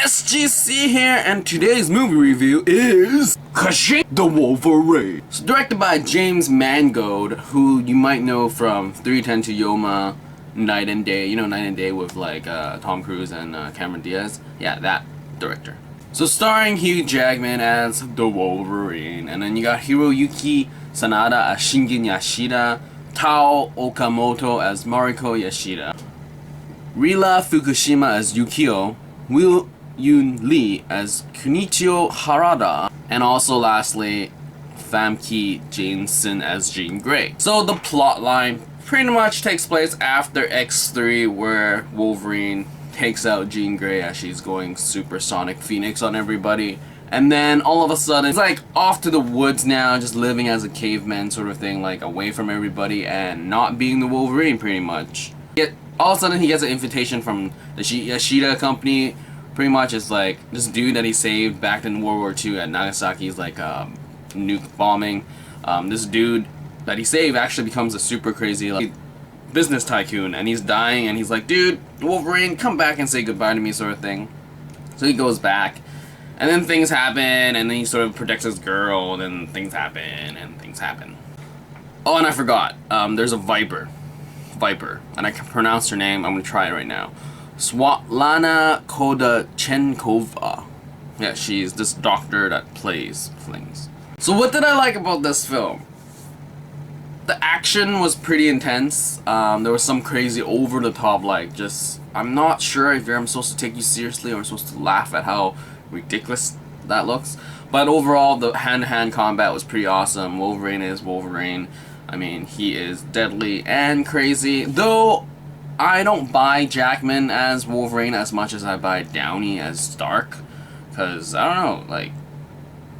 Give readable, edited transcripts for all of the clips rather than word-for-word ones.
SGC here, and today's movie review is The Wolverine. It's directed by James Mangold, who you might know from 310 to Yoma, Night and Day. You know Night and Day with like Tom Cruise and Cameron Diaz? Yeah, that director. So starring Hugh Jackman as the Wolverine, and then you got Hiroyuki Sanada as Shingen Yashida, Tao Okamoto as Mariko Yashida, Rila Fukushima as Yukio, Will Yoon Lee as Kunichio Harada, and also lastly Famke Janssen as Jean Grey. So the plot line pretty much takes place after X3, where Wolverine takes out Jean Grey as she's going supersonic phoenix on everybody, and then all of a sudden it's like off to the woods now, just living as a caveman sort of thing, like away from everybody and not being the Wolverine pretty much. Yet all of a sudden he gets an invitation from the Yashida company. Pretty much it's like this dude that he saved back in World War II at Nagasaki's like nuke bombing. This dude that he saved actually becomes a super crazy like business tycoon, and he's dying, and he's like, dude, Wolverine, come back and say goodbye to me sort of thing. So he goes back, and then things happen, and then he sort of protects his girl, and then things happen, and things happen. Oh, and I forgot, there's a Viper, and I can pronounce her name. I'm gonna try it right now. Swatlana Kodachenkova. Yeah, she's this doctor that plays flings. So what did I like about this film? The action was pretty intense. There was some crazy over-the-top, like, just, I'm not sure if I'm supposed to take you seriously or I'm supposed to laugh at how ridiculous that looks. But overall, the hand-to-hand combat was pretty awesome. Wolverine is Wolverine. I mean, he is deadly and crazy. Though, I don't buy Jackman as Wolverine as much as I buy Downey as Stark. Because, I don't know, like,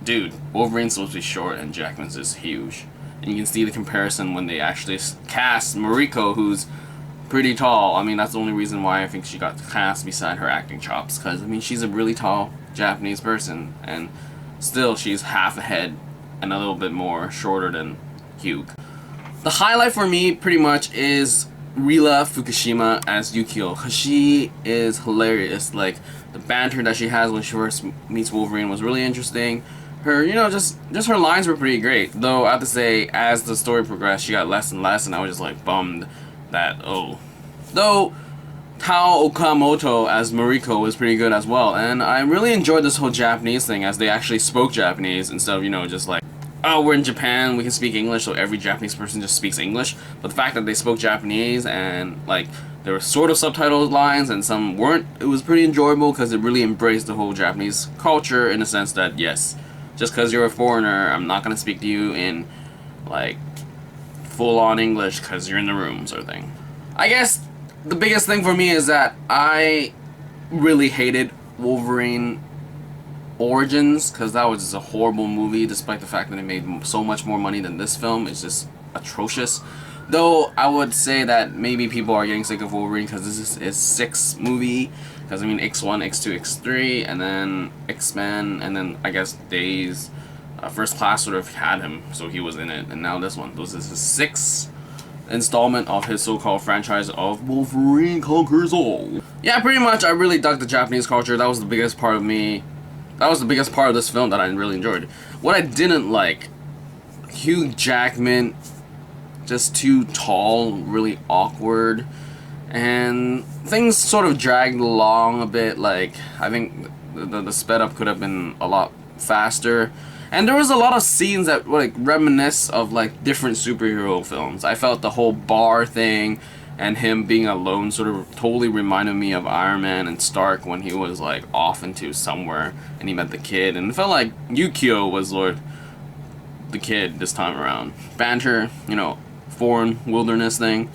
dude, Wolverine's supposed to be short and Jackman's just huge. And you can see the comparison when they actually cast Mariko, who's pretty tall. I mean, that's the only reason why I think she got cast beside her acting chops. Because, I mean, she's a really tall Japanese person. And still, she's half a head and a little bit more shorter than Hugh. The highlight for me, pretty much, is Rila Fukushima as Yukio. Because she is hilarious. Like, the banter that she has when she first meets Wolverine was really interesting. Her, you know, just her lines were pretty great. Though, I have to say, as the story progressed, she got less and less, and I was just, like, bummed that, oh. Though, Tao Okamoto as Mariko was pretty good as well, and I really enjoyed this whole Japanese thing, as they actually spoke Japanese, instead of, you know, just like, oh, we're in Japan, we can speak English, so every Japanese person just speaks English. But the fact that they spoke Japanese, and, like, there were sort of subtitled lines, and some weren't, it was pretty enjoyable, because it really embraced the whole Japanese culture, in the sense that, yes, just because you're a foreigner, I'm not going to speak to you in, like, full-on English because you're in the room, sort of thing. I guess the biggest thing for me is that I really hated Wolverine Origins, because that was just a horrible movie, despite the fact that it made so much more money than this film. It's just atrocious. Though, I would say that maybe people are getting sick of Wolverine because this is his sixth movie. Because, I mean, X1, X2, X3, and then X-Men, and then, I guess, Days. First Class sort of had him, so he was in it. And now this one. This is his sixth installment of his so-called franchise of Wolverine Conquers All. Yeah, pretty much, I really dug the Japanese culture. That was the biggest part of me. That was the biggest part of this film that I really enjoyed. What I didn't like, Hugh Jackman, just too tall, really awkward. And things sort of dragged along a bit. Like, I think the sped up could have been a lot faster. And there was a lot of scenes that like reminisce of like different superhero films. I felt the whole bar thing and him being alone sort of totally reminded me of Iron Man and Stark when he was like off into somewhere and he met the kid. And it felt like Yukio was the kid this time around. Banter, you know, foreign wilderness thing.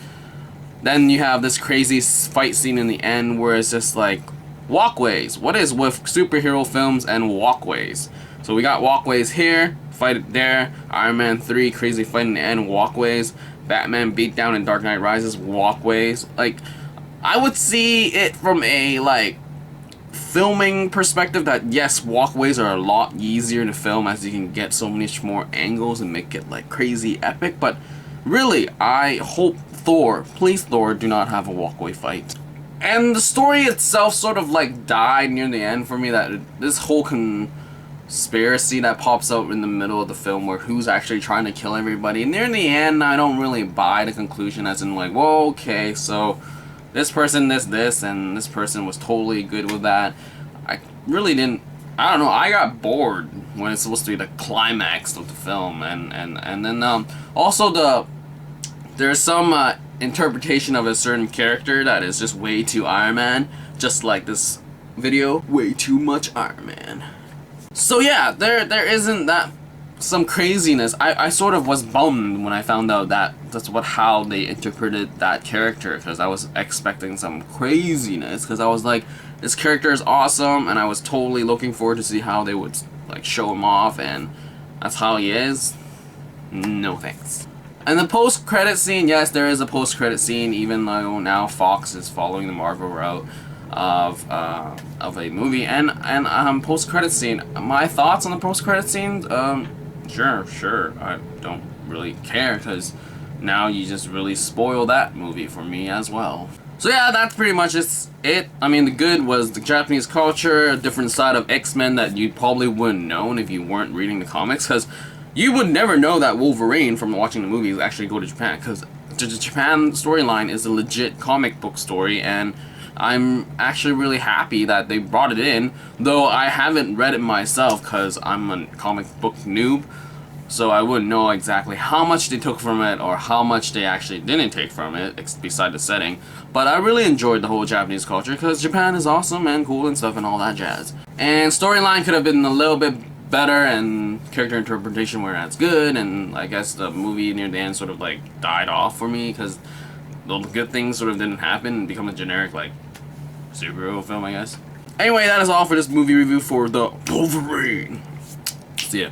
Then you have this crazy fight scene in the end where it's just like, walkways. What is with superhero films and walkways? So we got walkways here, fight there, Iron Man 3, crazy fight in the end, walkways, Batman beat down in Dark Knight Rises, walkways. Like, I would see it from a, like, filming perspective that, yes, walkways are a lot easier to film as you can get so much more angles and make it, like, crazy epic, but really, I hope please Thor, do not have a walkway fight. And the story itself sort of like died near the end for me. That this whole conspiracy that pops up in the middle of the film where who's actually trying to kill everybody. Near the end, I don't really buy the conclusion as in like, well, okay, so this person, this, and this person was totally good with that. I really didn't. I don't know. I got bored when it's supposed to be the climax of the film, and then also there's some interpretation of a certain character that is just way too Iron Man, just like this video, way too much Iron Man. So yeah, there isn't that some craziness. I sort of was bummed when I found out that that's how they interpreted that character, because I was expecting some craziness, because I was like, this character is awesome, and I was totally looking forward to see how they would like show him off, and that's how he is. No thanks. And the post-credit scene, yes, there is a post-credit scene, even though now Fox is following the Marvel route of a movie. And post-credit scene, my thoughts on the post-credit scene, sure, I don't really care, because now you just really spoil that movie for me as well. So yeah, that's pretty much it. I mean, the good was the Japanese culture, a different side of X-Men that you probably wouldn't known if you weren't reading the comics, because you would never know that Wolverine from watching the movies actually go to Japan, because the Japan storyline is a legit comic book story, and I'm actually really happy that they brought it in, though I haven't read it myself because I'm a comic book noob, so I wouldn't know exactly how much they took from it or how much they actually didn't take from it, beside the setting. But I really enjoyed the whole Japanese culture, because Japan is awesome and cool and stuff and all that jazz. And storyline could have been a little bit better, and character interpretation were as good, and I guess the movie near the end sort of like died off for me, because the good things sort of didn't happen and become a generic like superhero film, I guess. Anyway, that is all for this movie review for the Wolverine. See ya.